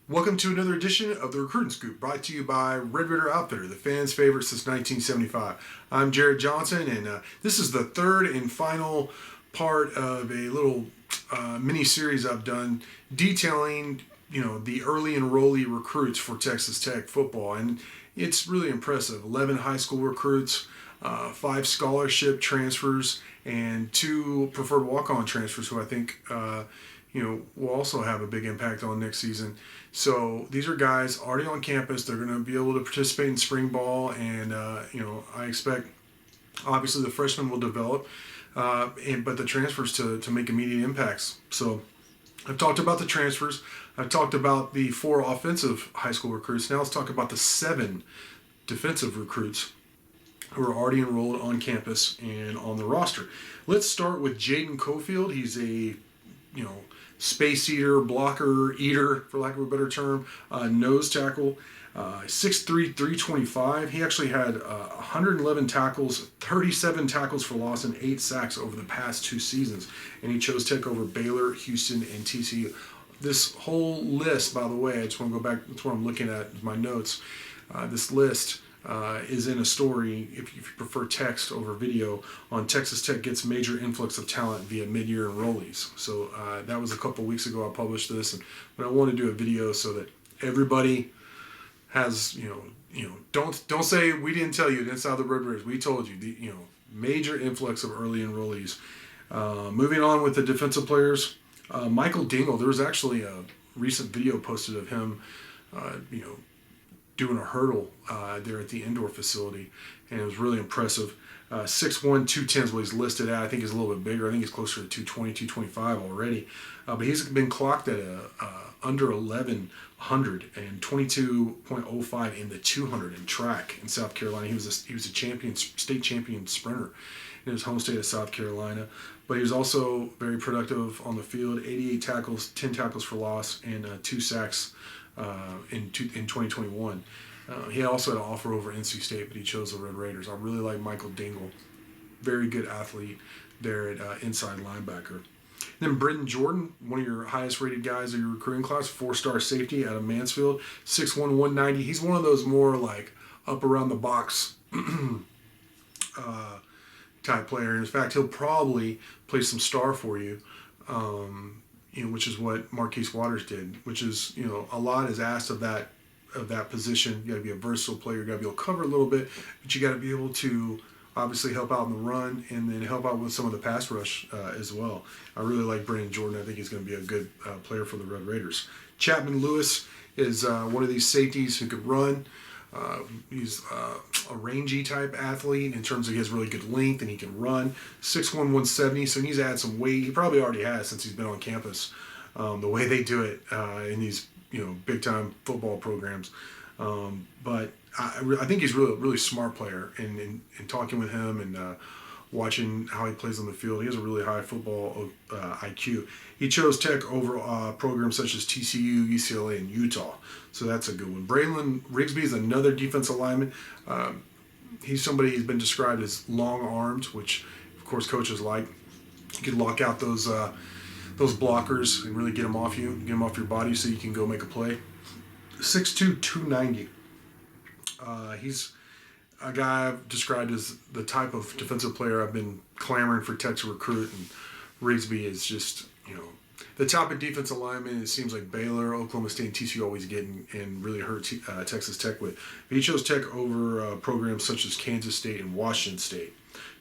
Welcome to another edition of the Recruiting Scoop, brought to you by Red Raider Outfitter, the fans' favorite since 1975. I'm Jared Johnson, and this is the third and final part of a little mini series I've done detailing, the early enrollee recruits for Texas Tech football, and it's really impressive. 11 high school recruits, 5 scholarship transfers, and 2 preferred walk-on transfers, who I think will also have a big impact on next season. So these are guys already on campus. They're going to be able to participate in spring ball, and I expect obviously the freshmen will develop, but the transfers to make immediate impacts. So I've talked about the transfers. I've talked about the 4 offensive high school recruits. Now let's talk about the 7 defensive recruits who are already enrolled on campus and on the roster. Let's start with Jaden Cofield. He's a space eater, blocker, eater, for lack of a better term, nose tackle, 6'3", 325. He actually had 111 tackles, 37 tackles for loss, and 8 sacks over the past 2 seasons. And he chose Tech over Baylor, Houston, and TCU. This whole list, by the way, I just want to go back, that's what I'm looking at, my notes. This list is in a story, if you prefer text over video, on Texas Tech gets major influx of talent via mid-year enrollees. So that was a couple weeks ago I published this, but I want to do a video so that everybody has, don't say we didn't tell you, that's how the Red Raiders, we told you, major influx of early enrollees. Moving on with the defensive players, Michael Dingle, there was actually a recent video posted of him, doing a hurdle there at the indoor facility, and it was really impressive. 6'1", 210 is what he's listed at. I think he's a little bit bigger. I think he's closer to 220, 225 already. But he's been clocked at under 1100 and 22.05 in the 200 in track in South Carolina. He was a champion, state champion sprinter in his home state of South Carolina. But he was also very productive on the field. 88 tackles, 10 tackles for loss, and 2 sacks in 2021. He also had an offer over NC State, but he chose the Red Raiders. I really like Michael Dingle. Very good athlete there at inside linebacker. Then Britton Jordan, one of your highest rated guys of your recruiting class, 4-star safety out of Mansfield, 6'1", 190. He's one of those more like up around the box type player. In fact, he'll probably play some star for you. Which is what Marquise Waters did, which is, a lot is asked of that position. You got to be a versatile player. You got to be able to cover a little bit, but you got to be able to obviously help out in the run and then help out with some of the pass rush as well. I really like Britton Jordan. I think he's going to be a good player for the Red Raiders. Chapman Lewis is one of these safeties who could run. He's a rangy type athlete in terms of he has really good length and he can run. 6'1", 170, so he needs to add some weight. He probably already has since he's been on campus. The way they do it in these big time football programs, but I think he's really smart player. And in talking with him and watching how he plays on the field, he has a really high football IQ. He chose Tech over programs such as TCU, UCLA, and Utah. So that's a good one. Braylon Rigsby is another defensive lineman. He's somebody who's been described as long-armed, which, of course, coaches like. You can lock out those blockers and really get them off you, get them off your body so you can go make a play. 6'2", 290. He's a guy I've described as the type of defensive player I've been clamoring for Tech to recruit, and Rigsby is just, the top of defensive lineman. It seems like Baylor, Oklahoma State, and TCU always get and really hurt Texas Tech with. But he chose Tech over programs such as Kansas State and Washington State.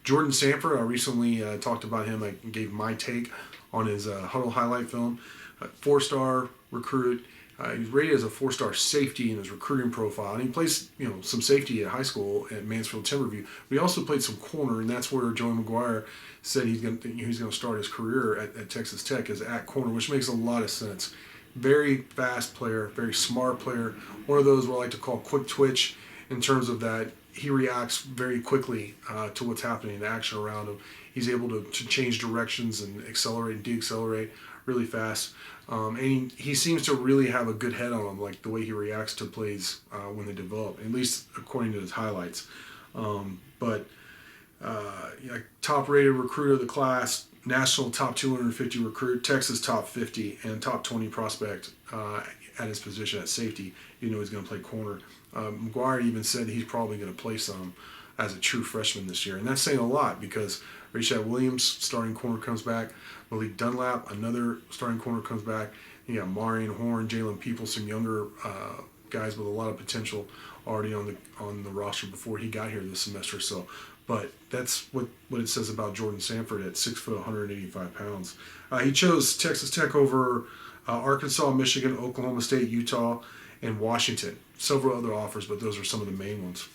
Jordan Sanford, I recently talked about him. I gave my take on his huddle highlight film. 4-star recruit. He's rated as a 4-star safety in his recruiting profile, and he plays, some safety at high school at Mansfield Timberview. But he also played some corner, and that's where Joey McGuire said he's going to start his career at Texas Tech as at corner, which makes a lot of sense. Very fast player, very smart player. One of those what I like to call quick twitch in terms of that he reacts very quickly to what's happening, the action around him. He's able to change directions and accelerate and deaccelerate really fast. And he seems to really have a good head on him, like the way he reacts to plays when they develop, at least according to his highlights. Top-rated recruiter of the class, national top 250 recruit, Texas top 50, and top 20 prospect at his position at safety. You know he's going to play corner. McGuire even said he's probably going to play some as a true freshman this year. And that's saying a lot because Rashad Williams, starting corner, comes back. Malik Dunlap, another starting corner, comes back. You got Marion Horn, Jalen People, some younger guys with a lot of potential already on the roster before he got here this semester. So, but that's what it says about Jordan Sanford at 6 foot, 185 pounds. He chose Texas Tech over Arkansas, Michigan, Oklahoma State, Utah, and Washington. Several other offers, but those are some of the main ones.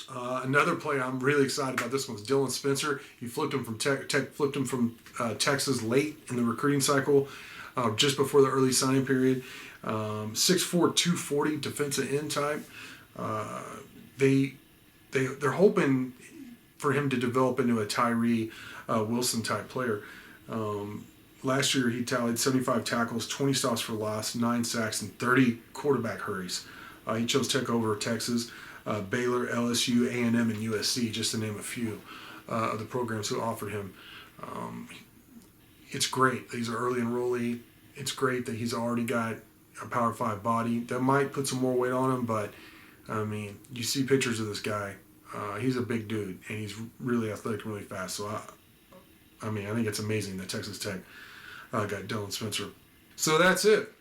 Another player I'm really excited about. This one's Dylan Spencer. He flipped him from Tech flipped him from Texas late in the recruiting cycle, just before the early signing period. 6'4", 240 defensive end type. They're hoping for him to develop into a Tyree Wilson type player. Last year he tallied 75 tackles, 20 stops for loss, 9 sacks, and 30 quarterback hurries. He chose Tech over Texas, Baylor, LSU, A&M, and USC, just to name a few of the programs who offered him. It's great that he's an early enrollee. It's great that he's already got a Power 5 body. That might put some more weight on him, but, I mean, you see pictures of this guy. He's a big dude, and he's really athletic and really fast. So, I think it's amazing that Texas Tech got Dylan Spencer. So that's it.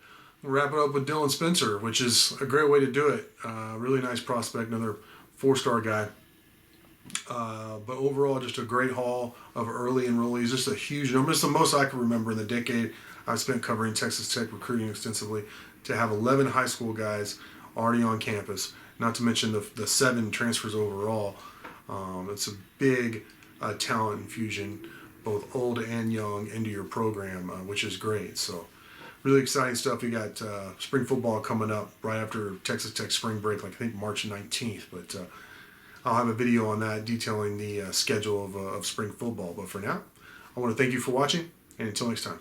We'll wrap it up with Dylan Spencer, which is a great way to do it. Really nice prospect, another 4-star guy. But overall, just a great haul of early enrollees. Just a huge number. It's the most I can remember in the decade I've spent covering Texas Tech recruiting extensively. To have 11 high school guys already on campus, not to mention the 7 transfers overall. It's a big talent infusion, both old and young, into your program, which is great. So really exciting stuff. We got spring football coming up right after Texas Tech spring break, like I think March 19th. But I'll have a video on that detailing the schedule of spring football. But for now, I want to thank you for watching, and until next time.